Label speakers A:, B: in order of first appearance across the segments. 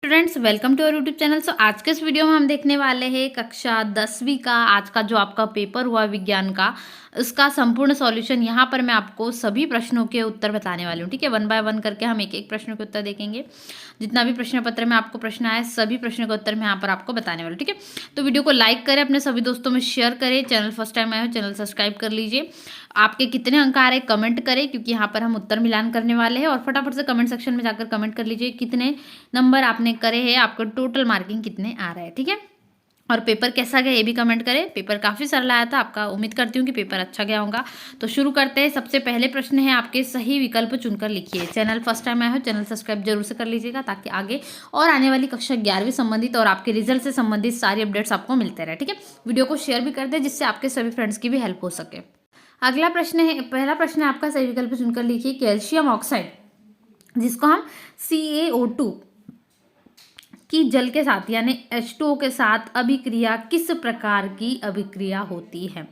A: Students welcome to our YouTube channel. So आज के इस वीडियो में हम देखने वाले हैं कक्षा 10वीं का आज का जो आपका पेपर हुआ विज्ञान का, उसका संपूर्ण सॉल्यूशन। यहाँ पर मैं आपको सभी प्रश्नों के उत्तर बताने वाली हूँ। ठीक है, वन बाय वन करके हम एक एक प्रश्नों के उत्तर देखेंगे। जितना भी प्रश्न पत्र में आपको प्रश्न आए सभी प्रश्नों के उत्तर मैं यहाँ पर आपको बताने वाली हूँ। ठीक है, तो वीडियो को लाइक करें, अपने सभी दोस्तों में शेयर करें। चैनल फर्स्ट टाइम आए हो चैनल सब्सक्राइब कर लीजिए। आपके कितने अंक आ रहे हैं कमेंट करें, क्योंकि यहाँ पर हम उत्तर मिलान करने वाले हैं। और फटाफट से कमेंट सेक्शन में जाकर कमेंट कर लीजिए कितने नंबर आपने करे हैं, आपको टोटल मार्किंग कितने आ रहे हैं। ठीक है, और पेपर कैसा गया ये भी कमेंट करें। पेपर काफ़ी सरल आया था आपका, उम्मीद करती हूँ कि पेपर अच्छा गया होगा। तो शुरू करते हैं। सबसे पहले प्रश्न है आपके, सही विकल्प चुनकर लिखिए। चैनल फर्स्ट टाइम आया हो चैनल सब्सक्राइब जरूर से कर लीजिएगा, ताकि आगे और आने वाली कक्षा 11वीं संबंधित और आपके रिजल्ट से संबंधित सारी अपडेट्स आपको मिलते रहे। ठीक है, वीडियो को शेयर भी कर दे जिससे आपके सभी फ्रेंड्स की भी हेल्प हो सके। अगला प्रश्न है, पहला प्रश्न है आपका, सही विकल्प चुनकर लिखिए। कैल्शियम ऑक्साइड जिसको हम CaO2 की जल के साथ यानी H2O के साथ अभिक्रिया किस प्रकार की अभिक्रिया होती है?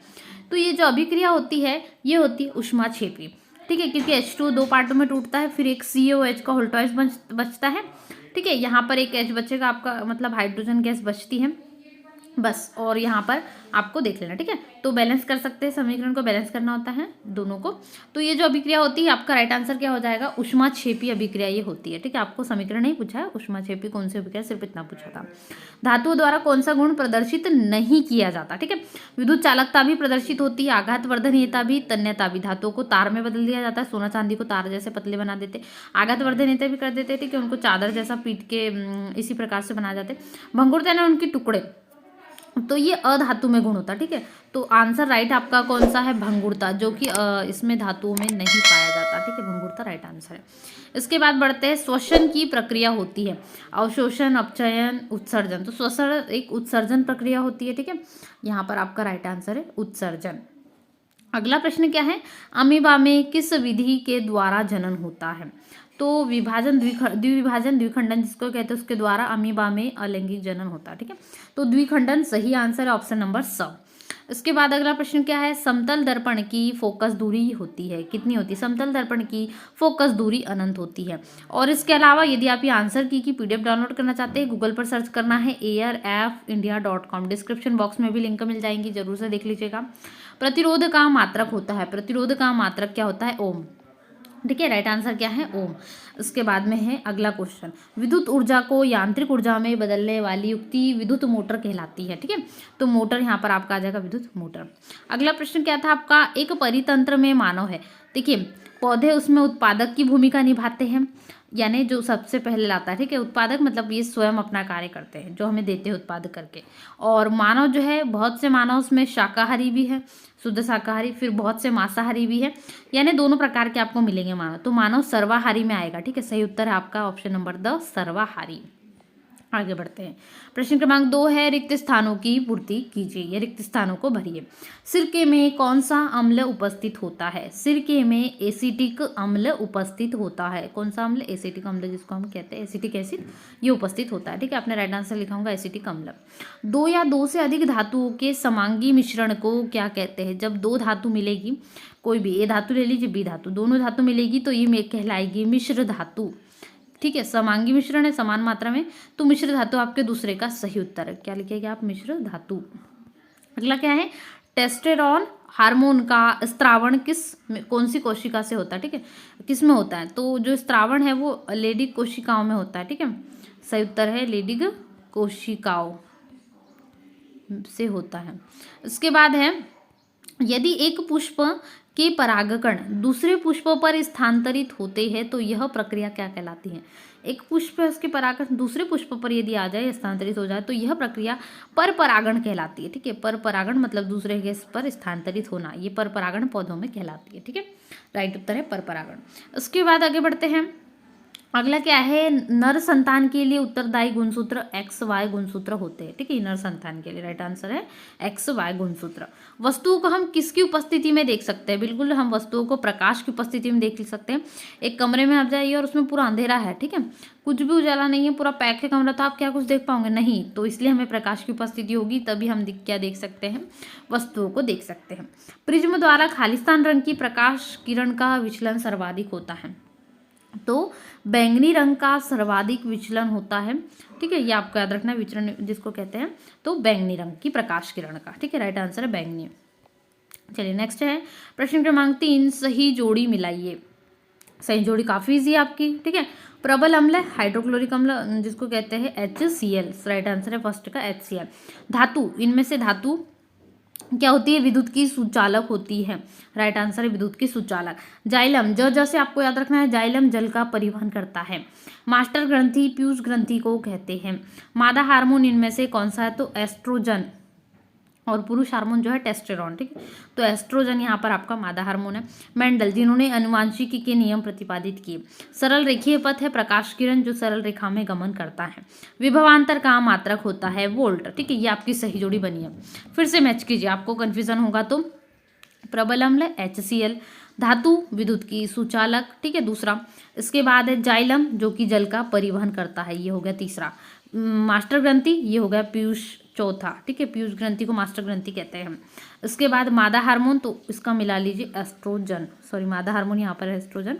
A: तो ये जो अभिक्रिया होती है ये होती है ऊष्माक्षेपी। ठीक है, क्योंकि H2O दो पार्टों में टूटता है, फिर एक COH का होल्टॉइस बचता है। ठीक है, यहाँ पर एक H बचेगा आपका, मतलब हाइड्रोजन गैस बचती है बस। और यहाँ पर आपको देख लेना। ठीक है, तो बैलेंस कर सकते हैं, समीकरण को बैलेंस करना होता है दोनों को। तो ये जो अभिक्रिया होती है आपका राइट आंसर क्या हो जाएगा? ऊष्माक्षेपी अभिक्रिया ये होती है। ठीक है, आपको समीकरण नहीं पूछा है, ऊष्माक्षेपी कौन सी अभिक्रिया सिर्फ इतना पूछा था। धातुओं द्वारा कौन सा गुण प्रदर्शित नहीं किया जाता? ठीक है, विद्युत चालकता भी प्रदर्शित होती है, आघात वर्धनीयता भी, तन्यता भी। धातुओं को तार में बदल दिया जाता है, सोना चांदी को तार जैसे पतले बना देते, आघात वर्धनीयता भी कर देते। ठीक है, उनको चादर जैसा पीट के इसी प्रकार से बना जाते। भंगुरता यानी उनके टुकड़े, तो ये अधातु में गुण होता है। ठीक है, तो आंसर राइट आपका कौन सा है? भंगुरता, जो कि इसमें धातुओं में नहीं पाया जाता। ठीक है, भंगुरता राइट आंसर है। इसके बाद बढ़ते हैं, श्वसन की प्रक्रिया होती है, अवशोषण, अपचयन, उत्सर्जन। तो श्वसन एक उत्सर्जन प्रक्रिया होती है। ठीक है, यहाँ पर आपका राइट आंसर है उत्सर्जन। अगला प्रश्न क्या है? अमीबा में किस विधि के द्वारा जनन होता है? तो विभाजन द्विविभाजन द्विखंडन जिसको कहते हैं उसके द्वारा अमीबा में अलैंगिक जनन होता है। ठीक है, तो द्विखंडन सही आंसर है, ऑप्शन नंबर स। इसके बाद अगला प्रश्न क्या है? समतल दर्पण की फोकस दूरी होती है, कितनी होती है? समतल दर्पण की फोकस दूरी अनंत होती है। और इसके अलावा यदि आप ये आंसर की PDF डाउनलोड करना चाहते हैं, गूगल पर सर्च करना है airfindia.com, डिस्क्रिप्शन बॉक्स में भी लिंक मिल जाएंगी, जरूर से देख लीजिएगा। प्रतिरोध का मात्रक होता है, प्रतिरोध का मात्रक क्या होता है? ओम। ठीक है, राइट आंसर क्या है? ओम। उसके बाद में है अगला क्वेश्चन, विद्युत ऊर्जा को यांत्रिक ऊर्जा में बदलने वाली युक्ति विद्युत मोटर कहलाती है। ठीक है, तो मोटर यहाँ पर आपका आ जाएगा विद्युत मोटर। अगला प्रश्न क्या था आपका? एक परितंत्र में मानव है। देखिए, पौधे उसमें उत्पादक की भूमिका निभाते हैं, यानी जो सबसे पहले लाता है। ठीक है, उत्पादक मतलब ये स्वयं अपना कार्य करते हैं, जो हमें देते हैं उत्पादक करके। और मानव जो है, बहुत से मानव उसमें शाकाहारी भी है, शुद्ध शाकाहारी, फिर बहुत से मांसाहारी भी है, यानी दोनों प्रकार के आपको मिलेंगे मानव। तो मानव सर्वाहारी में आएगा। ठीक है, सही उत्तर है आपका ऑप्शन नंबर द, सर्वाहारी। आगे बढ़ते हैं। प्रश्न क्रमांक 2 है, रिक्त स्थानों की पूर्ति कीजिए, या रिक्त स्थानों को भरिए। सिरके में कौन सा अम्ल उपस्थित होता है? सिरके में एसिटिक अम्ल उपस्थित होता है। कौन सा अम्ल? एसिटिक अम्ल, जिसको हम कहते हैं एसिटिक एसिड, ये उपस्थित होता है। ठीक है, आपने राइट आंसर लिखा होगा एसिटिक अम्ल। दो या दो से अधिक धातुओं के समांगी मिश्रण को क्या कहते हैं? जब दो धातु मिलेगी, कोई भी, ए धातु ले लीजिए, बी धातु, दोनों धातु मिलेगी तो ये कहलाएगी मिश्र धातु। ठीक है, समांगी मिश्रण है समान मात्रा में, तो मिश्र धातु आपके दूसरे का सही उत्तर है। क्या लिखेगा आप? मिश्र धातु। अगला क्या है? टेस्टेरोन हार्मोन का स्त्रावण कौन सी कोशिका से होता है? ठीक है, किस में होता है? तो जो स्त्रावण है वो लेडिग कोशिकाओं में होता है। ठीक है, सही उत्तर है लेडिग कोशिकाओं से होता है। इसके बाद है, यदि एक पुष्प के परागकण दूसरे पुष्प पर स्थानांतरित होते हैं तो यह प्रक्रिया क्या कहलाती है? एक पुष्प है, उसके परागकण दूसरे पुष्प पर यदि आ जाए, स्थानांतरित हो जाए, तो यह प्रक्रिया पर परागण कहलाती है। ठीक है, पर परागण मतलब दूसरे गैस पर स्थानांतरित होना, ये पर परागण पौधों में कहलाती है। ठीक है, राइट उत्तर है पर परागण। उसके बाद आगे बढ़ते हैं। अगला क्या है? नर संतान के लिए उत्तरदायी गुणसूत्र XY गुणसूत्र होते हैं। ठीक है, नर संतान के लिए राइट आंसर है XY गुणसूत्र। वस्तुओं को हम किसकी उपस्थिति में देख सकते हैं? बिल्कुल, हम वस्तुओं को प्रकाश की उपस्थिति में देख सकते हैं। एक कमरे में आप जाइए और उसमें पूरा अंधेरा है, ठीक है, कुछ भी उजाला नहीं है, पूरा पैक है कमरा, तो आप क्या कुछ देख पाओगे? नहीं। तो इसलिए हमें प्रकाश की उपस्थिति होगी, तभी हम क्या देख सकते हैं? वस्तुओं को देख सकते हैं। प्रिज्म द्वारा खालिस्तान रंग की प्रकाश किरण का विचलन सर्वाधिक होता है। तो बैंगनी रंग का सर्वाधिक विचलन होता है, ठीक है, ये आपको याद रखना है, विचलन जिसको कहते हैं, तो बैंगनी रंग की प्रकाश किरण का, ठीक है, राइट आंसर है बैंगनी। चलिए नेक्स्ट है प्रश्न क्रमांक 3, सही जोड़ी मिलाइए। सही जोड़ी काफी इजी है आपकी, ठीक है। प्रबल अम्ल है हाइड्रोक्लोरिक अम्ल जिसको कहते हैं HCl, राइट आंसर है फर्स्ट का HCl। धातु, इनमें से धातु क्या होती है, विद्युत की सुचालक होती है, राइट आंसर है विद्युत की सुचालक। जाइलम, जैसे आपको याद रखना है, जाइलम जल का परिवहन करता है। मास्टर ग्रंथि पीयूष ग्रंथि को कहते हैं। मादा हार्मोन इनमें से कौन सा है, तो एस्ट्रोजन, और पुरुष हार्मोन जो है टेस्टेरोन, ठीक है, तो एस्ट्रोजन यहाँ पर आपका मादा हार्मोन है। मेंडल, जिन्होंने अनुवांशिकी के नियम प्रतिपादित किए। सरल रेखीय पथ है प्रकाश किरण जो सरल रेखा में गमन करता है। विभवांतर का मात्रक होता है वोल्ट, ठीक है, ये आपकी सही जोड़ी बनी है। फिर से मैच कीजिए, आपको कंफ्यूजन होगा तो प्रबल अम्ल HCl, धातु विद्युत की सुचालक, ठीक है, दूसरा। इसके बाद है जाइलम जो कि जल का परिवहन करता है, ये हो गया तीसरा। मास्टर ग्रंथि, ये हो गया पीयूष, चौथा, ठीक है, पीयूष ग्रंथि को मास्टर ग्रंथि कहते हैं हम। इसके बाद मादा हार्मोन, तो इसका मिला लीजिए एस्ट्रोजन, सॉरी मादा हार्मोन यहाँ पर है एस्ट्रोजन,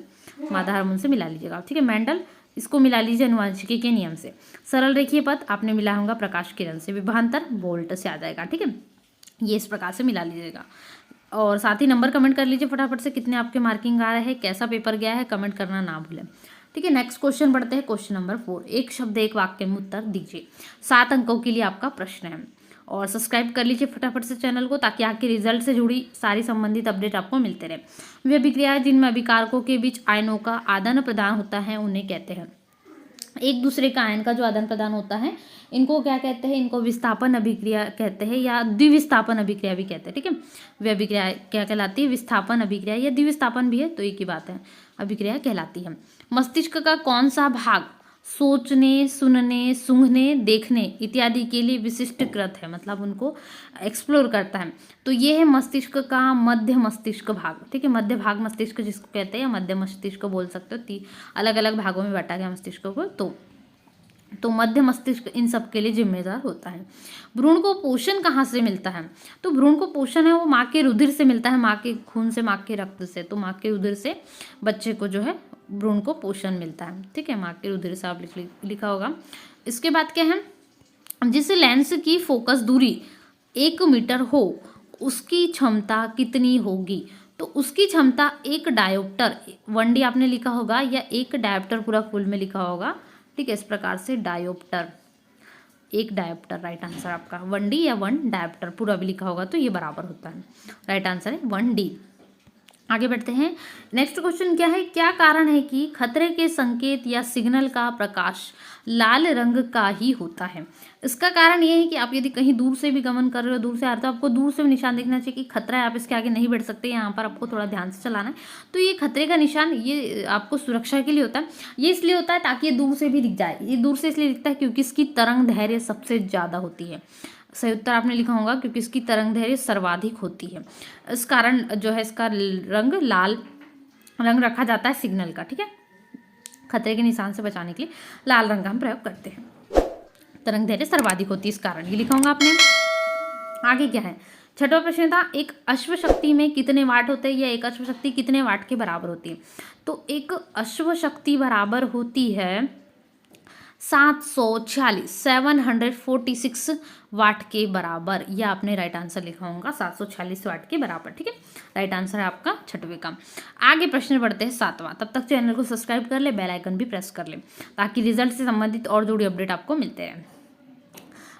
A: मादा हार्मोन से मिला लीजिएगा, ठीक है। मेंडल, इसको मिला लीजिए अनुवांशिकी के नियम से। सरल रेखीय पथ आपने मिला होगा प्रकाश किरण से। विभवांतर वोल्ट से आ जाएगा, ठीक है, ये इस प्रकार से मिला लीजिएगा। और साथ ही नंबर कमेंट कर लीजिए फटाफट से, कितने आपके मार्किंग आ रहे हैं, कैसा पेपर गया है, कमेंट करना ना भूलें, ठीक है। नेक्स्ट क्वेश्चन बढ़ते हैं, क्वेश्चन नंबर 4, एक शब्द एक वाक्य में उत्तर दीजिए। 7 अंकों के लिए आपका प्रश्न है। और सब्सक्राइब कर लीजिए फटाफट से चैनल को, ताकि आपके रिजल्ट से जुड़ी सारी संबंधित अपडेट आपको मिलते रहे। वे अभिक्रियाएं जिनमें अभिकारकों के बीच आयनों का आदान प्रदान होता है उन्हें कहते हैं, एक दूसरे का आयन का जो आदान प्रदान होता है इनको क्या कहते हैं, इनको विस्थापन अभिक्रिया कहते हैं, या द्विविस्थापन अभिक्रिया भी कहते हैं, ठीक है। वे अभिक्रिया क्या कहलाती है, विस्थापन अभिक्रिया, या द्विविस्थापन भी है तो एक ही बात है, अभिक्रिया कहलाती है। मस्तिष्क का कौन सा भाग सोचने, सुनने, सूंघने, देखने इत्यादि के लिए विशिष्टकृत है, मतलब उनको एक्सप्लोर करता है, तो ये है मस्तिष्क का मध्य मस्तिष्क भाग, ठीक है, मध्य भाग मस्तिष्क जिसको कहते हैं, या मध्य मस्तिष्क बोल सकते हो, अलग अलग भागों में बांटा गया मस्तिष्क को, तो मध्य मस्तिष्क इन सब के लिए जिम्मेदार होता है। भ्रूण को पोषण कहाँ से मिलता है, तो भ्रूण को पोषण है वो माँ के रुधिर से मिलता है, माँ के खून से, माँ के रक्त से, तो माँ के रुधिर से बच्चे को जो है भ्रूण को पोषण मिलता है, ठीक है, माँ के रुधिर से आप लिखा होगा। इसके बाद क्या है, जिस लेंस की फोकस दूरी 1 मीटर हो उसकी क्षमता कितनी होगी, तो उसकी क्षमता 1 डायोप्टर, 1D आपने लिखा होगा, या 1 डायोप्टर पूरा फुल में लिखा होगा, ठीक है, इस प्रकार से डायोप्टर, 1 डायोप्टर राइट आंसर आपका। 1D या 1 डायोप्टर पूरा भी लिखा होगा तो ये बराबर होता है, राइट आंसर है 1D। आगे बढ़ते हैं, नेक्स्ट क्वेश्चन क्या है, क्या कारण है कि खतरे के संकेत या सिग्नल का प्रकाश लाल रंग का ही होता है। इसका कारण ये है कि आप यदि कहीं दूर से भी गमन कर रहे हो, दूर से आ रहे हो, तो आपको दूर से भी निशान दिखना चाहिए कि खतरा है, आप इसके आगे नहीं बढ़ सकते, यहाँ पर आपको थोड़ा ध्यान से चलाना है। तो ये खतरे का निशान ये आपको सुरक्षा के लिए होता है, ये इसलिए होता है ताकि ये दूर से भी दिख जाए। ये दूर से इसलिए दिखता है क्योंकि इसकी तरंग धैर्य सबसे ज़्यादा होती है, सही उत्तर आपने लिखा होगा, क्योंकि इसकी तरंग धैर्य सर्वाधिक होती है, इस कारण जो है इसका रंग लाल रंग रखा जाता है सिग्नल का, ठीक है। खतरे के निशान से बचाने के लिए लाल रंग का हम प्रयोग करते हैं, तरंग धैर्य सर्वाधिक होती है इस कारण, ये लिखा होगा आपने। आगे क्या है, छठवां प्रश्न था, एक अश्व शक्ति में कितने वाट होते हैं, या एक अश्व शक्ति कितने वाट के बराबर होती है। तो एक अश्व शक्ति बराबर होती है 746 वाट के बराबर, यह आपने राइट आंसर लिखा होगा 746 वाट के बराबर, ठीक है, राइट आंसर है आपका छठवें का। आगे प्रश्न बढ़ते हैं 7वां, तब तक चैनल को सब्सक्राइब कर ले, बेल आइकन भी प्रेस कर ले, ताकि रिजल्ट से संबंधित और जुड़ी अपडेट आपको मिलते हैं।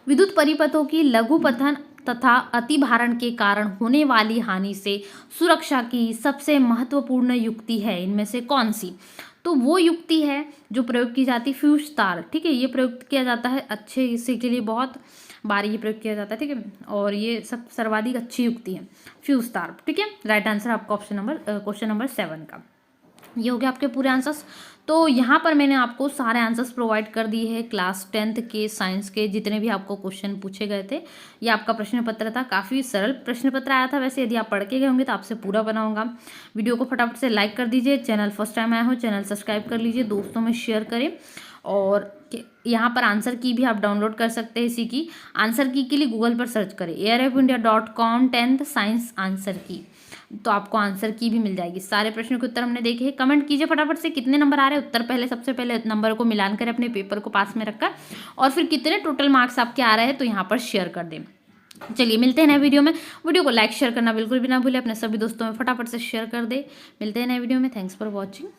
A: विद्युत परिपथों की लघुपथन तथा अतिभारण के कारण होने वाली हानि से सुरक्षा की सबसे महत्वपूर्ण युक्ति है, इनमें से कौन सी। तो वो युक्ति है जो प्रयोग की जाती है फ्यूज तार, ठीक है, ये प्रयोग किया जाता है अच्छे हिस्से के लिए, बहुत बार ये प्रयोग किया जाता है, ठीक है, और ये सब सर्वाधिक अच्छी युक्ति है फ्यूज तार, ठीक है, राइट आंसर आपका क्वेश्चन नंबर 7 का। ये हो गया आपके पूरे आंसर्स। तो यहाँ पर मैंने आपको सारे आंसर्स प्रोवाइड कर दिए हैं क्लास 10th के साइंस के, जितने भी आपको क्वेश्चन पूछे गए थे। ये आपका प्रश्न पत्र था, काफ़ी सरल प्रश्न पत्र आया था वैसे, यदि आप पढ़ के गए होंगे तो आपसे पूरा बनाऊंगा। वीडियो को फटाफट से लाइक कर दीजिए, चैनल फर्स्ट टाइम आया हो चैनल सब्सक्राइब कर लीजिए, दोस्तों में शेयर करें, और यहाँ पर आंसर की भी आप डाउनलोड कर सकते हैं। इसी की आंसर की के लिए गूगल पर सर्च करें airfindia.com 10th साइंस आंसर की, तो आपको आंसर की भी मिल जाएगी। सारे प्रश्नों के उत्तर हमने देखे हैं। कमेंट कीजिए फटाफट से कितने नंबर आ रहे हैं उत्तर, पहले सबसे पहले नंबर को मिलान करें अपने पेपर को पास में रखकर, और फिर कितने टोटल मार्क्स आपके आ रहे हैं तो यहाँ पर शेयर कर दें। चलिए मिलते हैं नए वीडियो में। वीडियो को लाइक शेयर करना बिल्कुल भी ना भूलें, अपने सभी दोस्तों में फटाफट से शेयर कर दे। मिलते हैं नए वीडियो में। Thanks for watching.